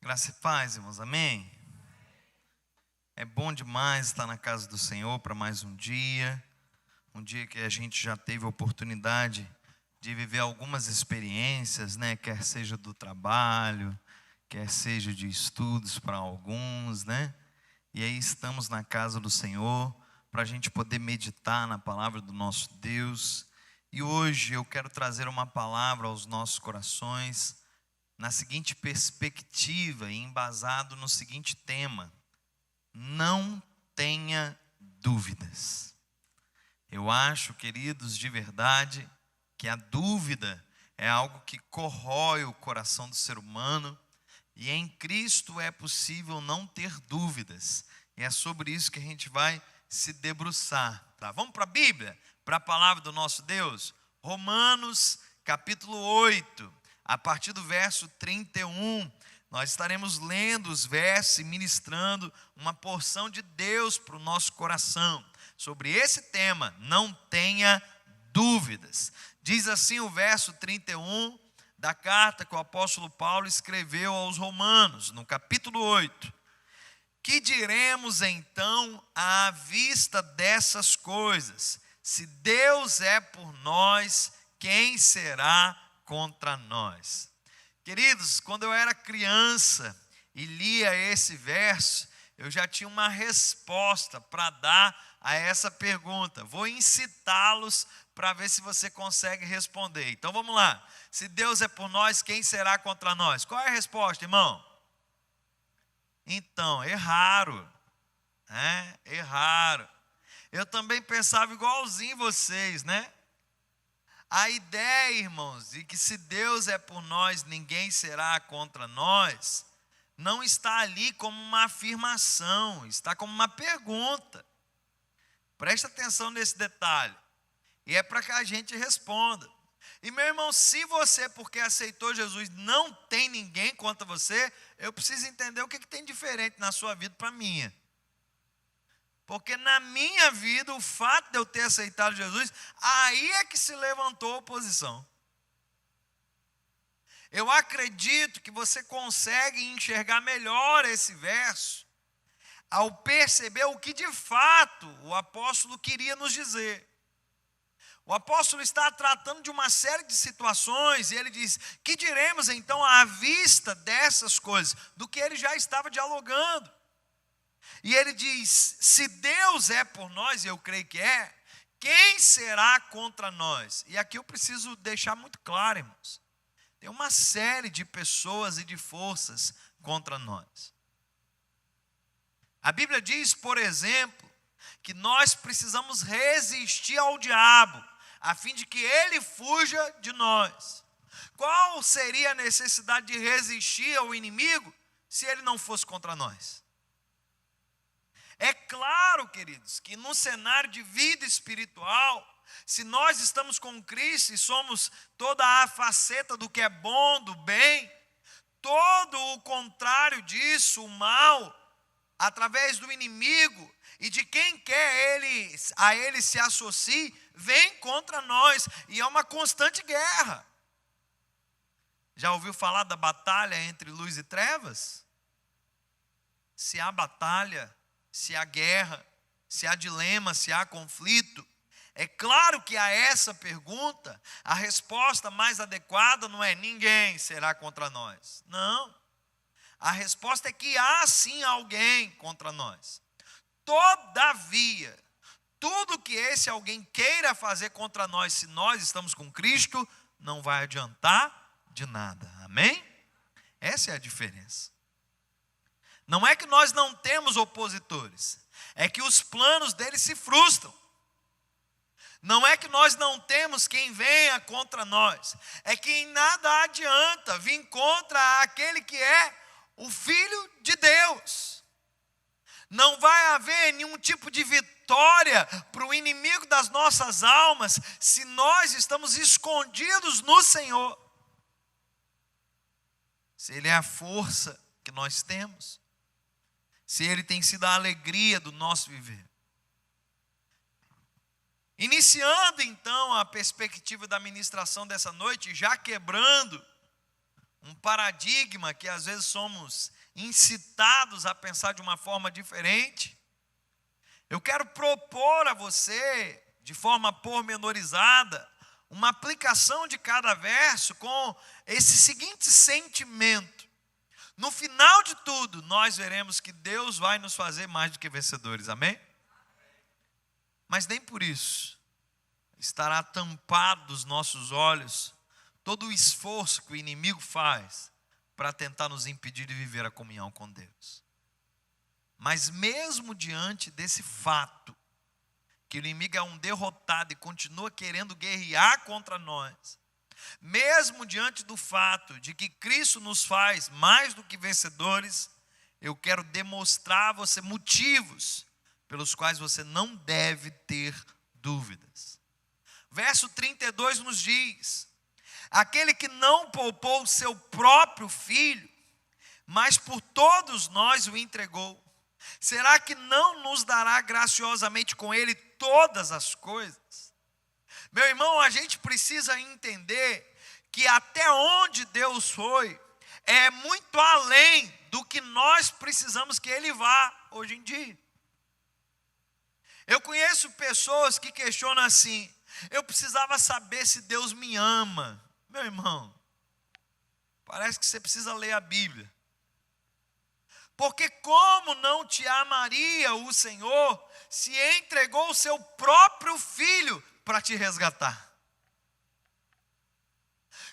Graça e paz, irmãos, amém? É bom demais estar na casa do Senhor para mais um dia que a gente já teve a oportunidade de viver algumas experiências, né? Quer seja do trabalho, quer seja de estudos para alguns, né? E aí estamos na casa do Senhor para a gente poder meditar na palavra do nosso Deus. E hoje eu quero trazer uma palavra aos nossos corações na seguinte perspectiva e embasado no seguinte tema: não tenha dúvidas. Eu acho, queridos, de verdade, que a dúvida é algo que corrói o coração do ser humano, e em Cristo é possível não ter dúvidas. E é sobre isso que a gente vai se debruçar, tá? Vamos para a Bíblia, para a palavra do nosso Deus. Romanos, capítulo 8. A partir do verso 31, nós estaremos lendo os versos e ministrando uma porção de Deus para o nosso coração. Sobre esse tema, não tenha dúvidas. Diz assim o verso 31 da carta que o apóstolo Paulo escreveu aos Romanos, no capítulo 8. Que diremos então à vista dessas coisas? Se Deus é por nós, quem será contra nós? Queridos, quando eu era criança e lia esse verso, eu já tinha uma resposta para dar a essa pergunta. Vou incitá-los para ver se você consegue responder. Então vamos lá. Se Deus é por nós, quem será contra nós? Qual é a resposta, irmão? Então, erraram. Erraram. Eu também pensava igualzinho vocês, né? A ideia, irmãos, de que se Deus é por nós, ninguém será contra nós, não está ali como uma afirmação, está como uma pergunta. Presta atenção nesse detalhe. E é para que a gente responda. E meu irmão, se você, porque aceitou Jesus, não tem ninguém contra você, eu preciso entender o que tem diferente na sua vida para a minha. Porque na minha vida, o fato de eu ter aceitado Jesus, aí é que se levantou a oposição. Eu acredito que você consegue enxergar melhor esse verso ao perceber o que de fato o apóstolo queria nos dizer. O apóstolo está tratando de uma série de situações e ele diz: que diremos então à vista dessas coisas, do que ele já estava dialogando. E ele diz: se Deus é por nós, e eu creio que é, quem será contra nós? E aqui eu preciso deixar muito claro, irmãos. Tem uma série de pessoas e de forças contra nós. A Bíblia diz, por exemplo, que nós precisamos resistir ao diabo, a fim de que ele fuja de nós. Qual seria a necessidade de resistir ao inimigo se ele não fosse contra nós? É claro, queridos, que no cenário de vida espiritual, se nós estamos com Cristo e somos toda a faceta do que é bom, do bem, todo o contrário disso, o mal, através do inimigo e de quem quer a ele se associe, vem contra nós, e é uma constante guerra. Já ouviu falar da batalha entre luz e trevas? Se há batalha, se há guerra, se há dilema, se há conflito, é claro que a essa pergunta, a resposta mais adequada não é ninguém será contra nós. Não. A resposta é que há sim alguém contra nós. Todavia, tudo que esse alguém queira fazer contra nós, se nós estamos com Cristo, não vai adiantar de nada. Amém? Essa é a diferença. Não é que nós não temos opositores, é que os planos deles se frustram. Não é que nós não temos quem venha contra nós, é que em nada adianta vir contra aquele que é o Filho de Deus. Não vai haver nenhum tipo de vitória para o inimigo das nossas almas se nós estamos escondidos no Senhor. Se Ele é a força que nós temos, se Ele tem sido a alegria do nosso viver. Iniciando então a perspectiva da ministração dessa noite, já quebrando um paradigma que às vezes somos incitados a pensar de uma forma diferente, eu quero propor a você, de forma pormenorizada, uma aplicação de cada verso com esse seguinte sentimento: no final de tudo, nós veremos que Deus vai nos fazer mais do que vencedores, amém? Mas nem por isso estará tampado dos nossos olhos todo o esforço que o inimigo faz para tentar nos impedir de viver a comunhão com Deus. Mas mesmo diante desse fato, que o inimigo é um derrotado e continua querendo guerrear contra nós, mesmo diante do fato de que Cristo nos faz mais do que vencedores, eu quero demonstrar a você motivos pelos quais você não deve ter dúvidas. Verso 32 nos diz: aquele que não poupou o seu próprio filho, mas por todos nós o entregou, será que não nos dará graciosamente com ele todas as coisas? Meu irmão, a gente precisa entender que até onde Deus foi é muito além do que nós precisamos que ele vá hoje em dia. Eu conheço pessoas que questionam assim: eu precisava saber se Deus me ama. Meu irmão, parece que você precisa ler a Bíblia. Porque como não te amaria o Senhor se entregou o seu próprio filho para te resgatar?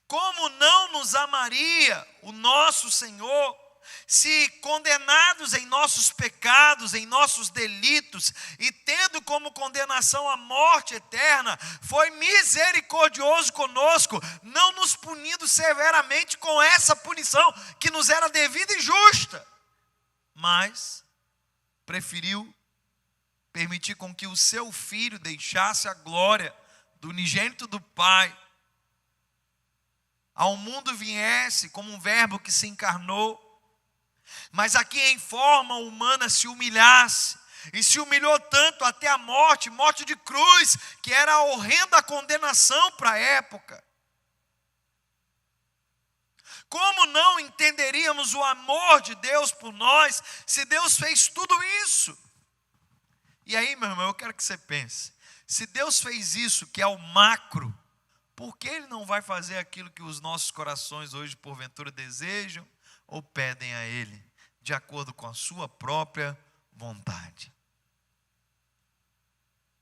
Como não nos amaria o nosso Senhor se, condenados em nossos pecados, em nossos delitos, e tendo como condenação a morte eterna, foi misericordioso conosco, não nos punindo severamente com essa punição que nos era devida e justa, mas preferiu permitir com que o seu Filho deixasse a glória do unigênito do Pai, ao mundo viesse como um verbo que se encarnou, mas aqui em forma humana se humilhasse, e se humilhou tanto até a morte, morte de cruz, que era a horrenda condenação para a época. Como não entenderíamos o amor de Deus por nós, se Deus fez tudo isso? E aí, meu irmão, eu quero que você pense: se Deus fez isso, que é o macro, por que Ele não vai fazer aquilo que os nossos corações hoje, porventura, desejam ou pedem a Ele, de acordo com a sua própria vontade?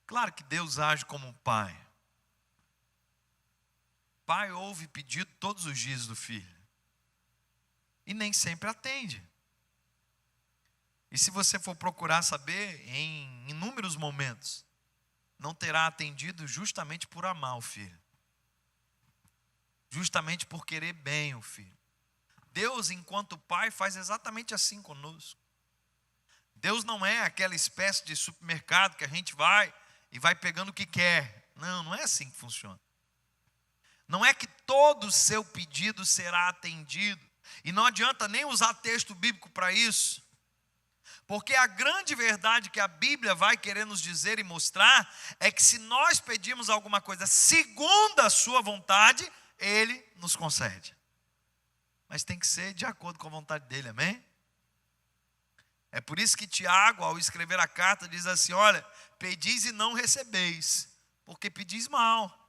Claro que Deus age como um pai. Pai ouve pedido todos os dias do filho, e nem sempre atende. E se você for procurar saber, em inúmeros momentos, não terá atendido justamente por amar o filho, justamente por querer bem o filho. Deus, enquanto pai, faz exatamente assim conosco. Deus não é aquela espécie de supermercado que a gente vai e vai pegando o que quer. Não, não é assim que funciona. Não é que todo o seu pedido será atendido. E não adianta nem usar texto bíblico para isso. Porque a grande verdade que a Bíblia vai querer nos dizer e mostrar é que se nós pedirmos alguma coisa segundo a sua vontade, Ele nos concede. Mas tem que ser de acordo com a vontade dEle, amém? É por isso que Tiago, ao escrever a carta, diz assim: olha, pedis e não recebeis, porque pedis mal,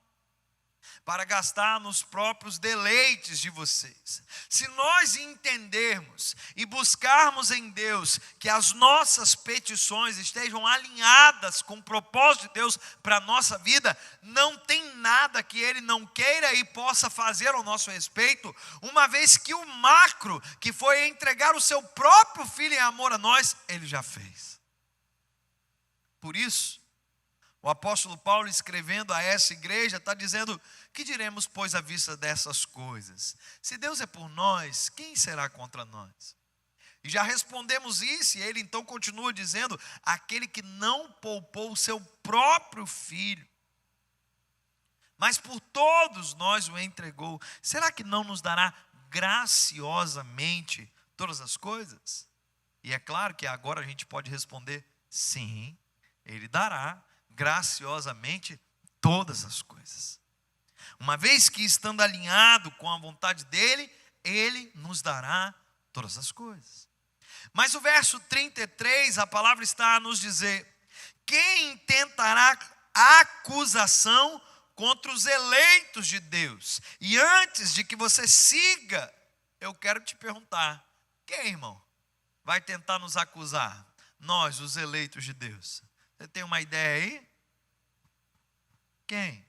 para gastar nos próprios deleites de vocês. Se nós entendermos e buscarmos em Deus que as nossas petições estejam alinhadas com o propósito de Deus para a nossa vida, não tem nada que Ele não queira e possa fazer ao nosso respeito, uma vez que o macro, que foi entregar o seu próprio filho em amor a nós, Ele já fez. Por isso, o apóstolo Paulo, escrevendo a essa igreja, está dizendo: que diremos, pois, à vista dessas coisas? Se Deus é por nós, quem será contra nós? E já respondemos isso, e ele então continua dizendo: aquele que não poupou o seu próprio filho, mas por todos nós o entregou, será que não nos dará graciosamente todas as coisas? E é claro que agora a gente pode responder: sim, Ele dará graciosamente todas as coisas. Uma vez que, estando alinhado com a vontade dEle, Ele nos dará todas as coisas. Mas o verso 33, a palavra está a nos dizer: quem intentará acusação contra os eleitos de Deus? E antes de que você siga, eu quero te perguntar: quem, irmão, vai tentar nos acusar? Nós, os eleitos de Deus. Você tem uma ideia aí? Quem?